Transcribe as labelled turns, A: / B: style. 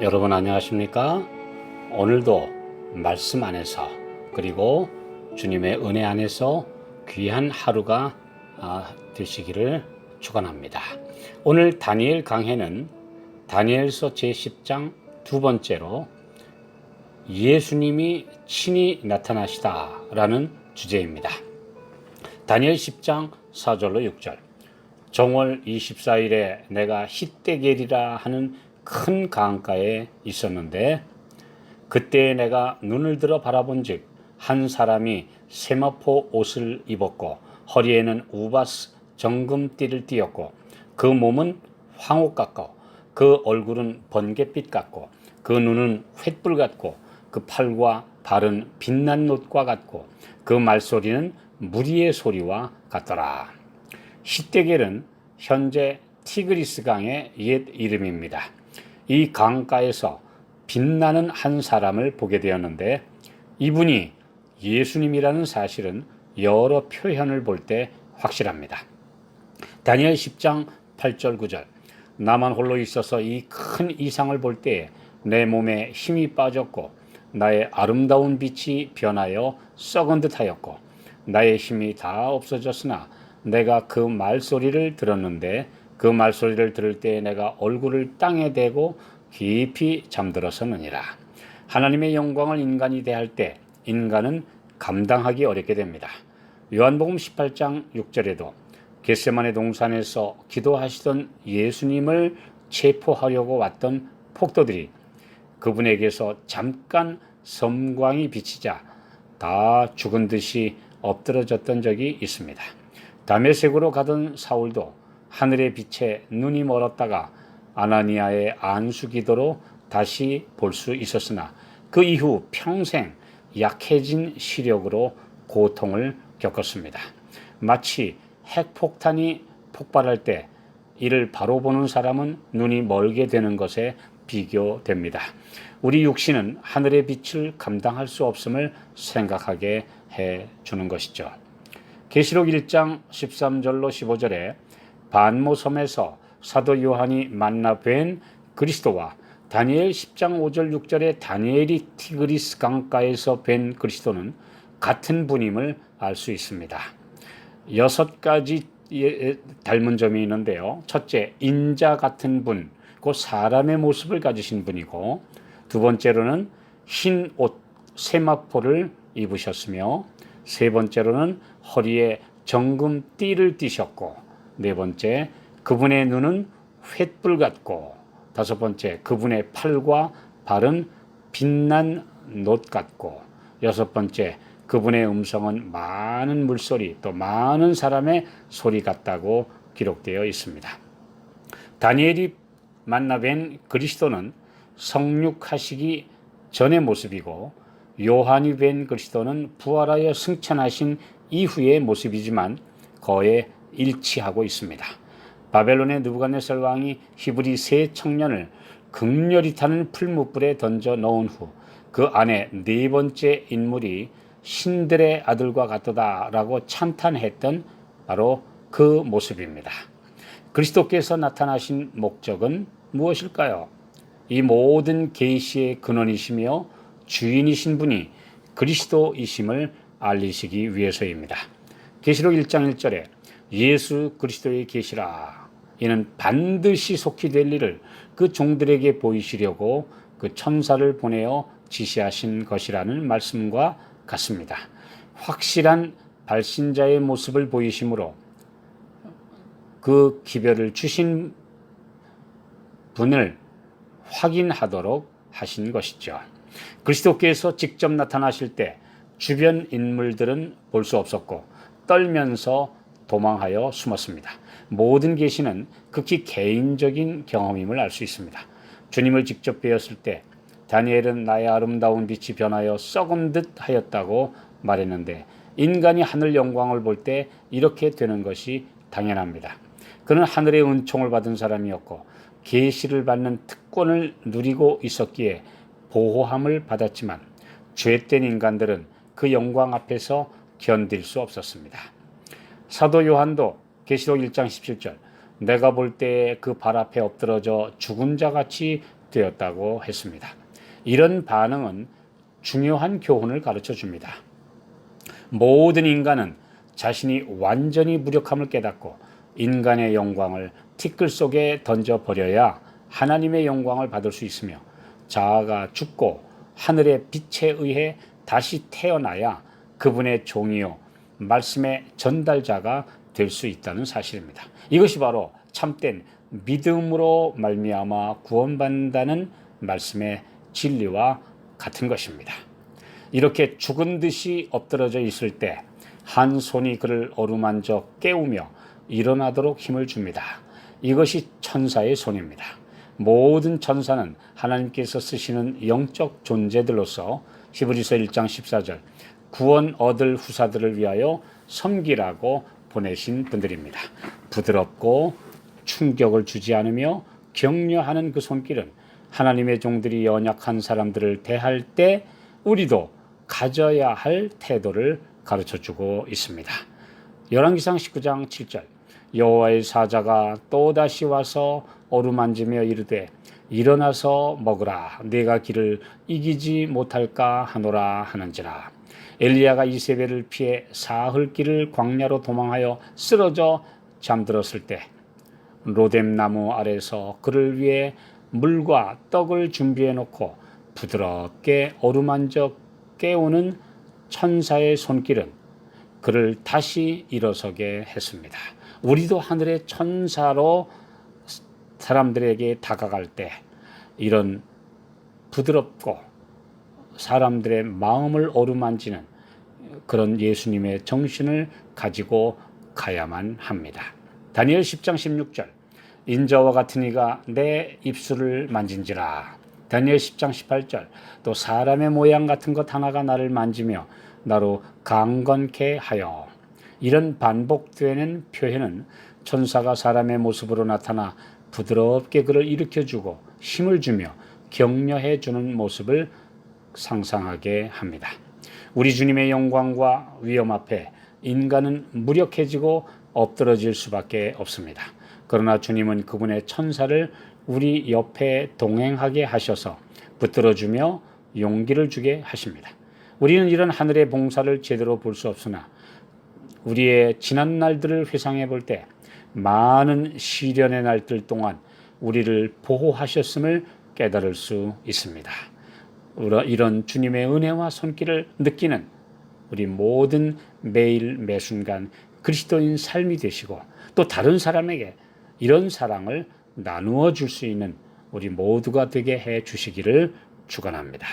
A: 여러분 안녕하십니까? 오늘도 말씀 안에서 그리고 주님의 은혜 안에서 귀한 하루가 되시기를 축원합니다. 오늘 다니엘 강해는 다니엘서 제10장 두 번째로 예수님이 친히 나타나시다라는 주제입니다. 다니엘 10장 4절로 6절 정월 24일에 내가 히데겔이라 하는 큰 강가에 있었는데 그때 내가 눈을 들어 바라본즉 한 사람이 세마포 옷을 입었고 허리에는 우바스 정금띠를 띠었고 그 몸은 황옥 같고 그 얼굴은 번갯빛 같고 그 눈은 횃불 같고 그 팔과 발은 빛난 놋과 같고 그 말소리는 무리의 소리와 같더라. 히데겔은 현재 티그리스 강의 옛 이름입니다. 이 강가에서 빛나는 한 사람을 보게 되었는데 이분이 예수님이라는 사실은 여러 표현을 볼 때 확실합니다. 다니엘 10장 8절 9절 나만 홀로 있어서 이 큰 이상을 볼 때에 내 몸에 힘이 빠졌고 나의 아름다운 빛이 변하여 썩은 듯하였고 나의 힘이 다 없어졌으나 내가 그 말소리를 들었는데 그 말소리를 들을 때에 내가 얼굴을 땅에 대고 깊이 잠들었었느니라. 하나님의 영광을 인간이 대할 때 인간은 감당하기 어렵게 됩니다. 요한복음 18장 6절에도 겟세마네 동산에서 기도하시던 예수님을 체포하려고 왔던 폭도들이 그분에게서 잠깐 섬광이 비치자 다 죽은 듯이 엎드러졌던 적이 있습니다. 다메섹으로 가던 사울도 하늘의 빛에 눈이 멀었다가 아나니아의 안수기도로 다시 볼 수 있었으나 그 이후 평생 약해진 시력으로 고통을 겪었습니다. 마치 핵폭탄이 폭발할 때 이를 바로 보는 사람은 눈이 멀게 되는 것에 비교됩니다. 우리 육신은 하늘의 빛을 감당할 수 없음을 생각하게 해주는 것이죠. 계시록 1장 13절로 15절에 반모섬에서 사도 요한이 만나 뵌 그리스도와 다니엘 10장 5절 6절에 다니엘이 티그리스 강가에서 뵌 그리스도는 같은 분임을 알 수 있습니다. 6가지 닮은 점이 있는데요. 첫째, 인자 같은 분, 그 사람의 모습을 가지신 분이고 두 번째로는 흰 옷, 세마포를 입으셨으며 세 번째로는 허리에 정금띠를 띠셨고 네 번째, 그분의 눈은 횃불 같고 다섯 번째, 그분의 팔과 발은 빛난 놋 같고 여섯 번째, 그분의 음성은 많은 물소리 또 많은 사람의 소리 같다고 기록되어 있습니다. 다니엘이 만나 뵌 그리스도는 성육하시기 전의 모습이고 요한이 뵌 그리스도는 부활하여 승천하신 이후의 모습이지만 거의 일치하고 있습니다. 바벨론의 느부갓네살 왕이 히브리 세 청년을 극렬히 타는 풀무불에 던져 넣은 후 그 안에 네 번째 인물이 신들의 아들과 같도다라고 찬탄했던 바로 그 모습입니다. 그리스도께서 나타나신 목적은 무엇일까요? 이 모든 계시의 근원이시며 주인이신 분이 그리스도이심을 알리시기 위해서입니다. 계시록 1장 1절에 예수 그리스도의 계시라 이는 반드시 속히 될 일을 그 종들에게 보이시려고 그 천사를 보내어 지시하신 것이라는 말씀과 같습니다. 확실한 발신자의 모습을 보이심으로 그 기별을 주신 분을 확인하도록 하신 것이죠. 그리스도께서 직접 나타나실 때 주변 인물들은 볼 수 없었고 떨면서 도망하여 숨었습니다. 모든 계시는 극히 개인적인 경험임을 알 수 있습니다. 주님을 직접 뵈었을 때 다니엘은 나의 아름다운 빛이 변하여 썩은 듯 하였다고 말했는데 인간이 하늘 영광을 볼 때 이렇게 되는 것이 당연합니다. 그는 하늘의 은총을 받은 사람이었고 계시를 받는 특권을 누리고 있었기에 보호함을 받았지만 죄된 인간들은 그 영광 앞에서 견딜 수 없었습니다. 사도 요한도 계시록 1장 17절 내가 볼 때에 그 발 앞에 엎드러져 죽은 자같이 되었다고 했습니다. 이런 반응은 중요한 교훈을 가르쳐 줍니다. 모든 인간은 자신이 완전히 무력함을 깨닫고 인간의 영광을 티끌 속에 던져버려야 하나님의 영광을 받을 수 있으며, 자아가 죽고 하늘의 빛에 의해 다시 태어나야 그분의 종이요 말씀의 전달자가 될 수 있다는 사실입니다. 이것이 바로 참된 믿음으로 말미암아 구원받는다는 말씀의 진리와 같은 것입니다. 이렇게 죽은 듯이 엎드러져 있을 때 한 손이 그를 어루만져 깨우며 일어나도록 힘을 줍니다. 이것이 천사의 손입니다. 모든 천사는 하나님께서 쓰시는 영적 존재들로서 히브리서 1장 14절 구원 얻을 후사들을 위하여 섬기라고 보내신 분들입니다. 부드럽고 충격을 주지 않으며 격려하는 그 손길은 하나님의 종들이 연약한 사람들을 대할 때 우리도 가져야 할 태도를 가르쳐주고 있습니다. 열왕기상 19장 7절 여호와의 사자가 또다시 와서 어루만지며 이르되 일어나서 먹으라, 내가 길을 이기지 못할까 하노라 하는지라. 엘리야가 이세벨을 피해 사흘길을 광야로 도망하여 쓰러져 잠들었을 때 로뎀 나무 아래서 그를 위해 물과 떡을 준비해 놓고 부드럽게 어루만져 깨우는 천사의 손길은 그를 다시 일어서게 했습니다. 우리도 하늘의 천사로 사람들에게 다가갈 때 이런 부드럽고 사람들의 마음을 어루만지는 그런 예수님의 정신을 가지고 가야만 합니다. 다니엘 10장 16절 인자와 같은 이가 내 입술을 만진지라. 다니엘 10장 18절 또 사람의 모양 같은 것 하나가 나를 만지며 나로 강건케 하여. 이런 반복되는 표현은 천사가 사람의 모습으로 나타나 부드럽게 그를 일으켜주고 힘을 주며 격려해 주는 모습을 상상하게 합니다. 우리 주님의 영광과 위엄 앞에 인간은 무력해지고 엎드러질 수밖에 없습니다. 그러나 주님은 그분의 천사를 우리 옆에 동행하게 하셔서 붙들어주며 용기를 주게 하십니다. 우리는 이런 하늘의 봉사를 제대로 볼 수 없으나 우리의 지난 날들을 회상해 볼 때 많은 시련의 날들 동안 우리를 보호하셨음을 깨달을 수 있습니다. 이런 주님의 은혜와 손길을 느끼는 우리 모든 매일 매순간 그리스도인 삶이 되시고 또 다른 사람에게 이런 사랑을 나누어 줄 수 있는 우리 모두가 되게 해 주시기를 축원합니다.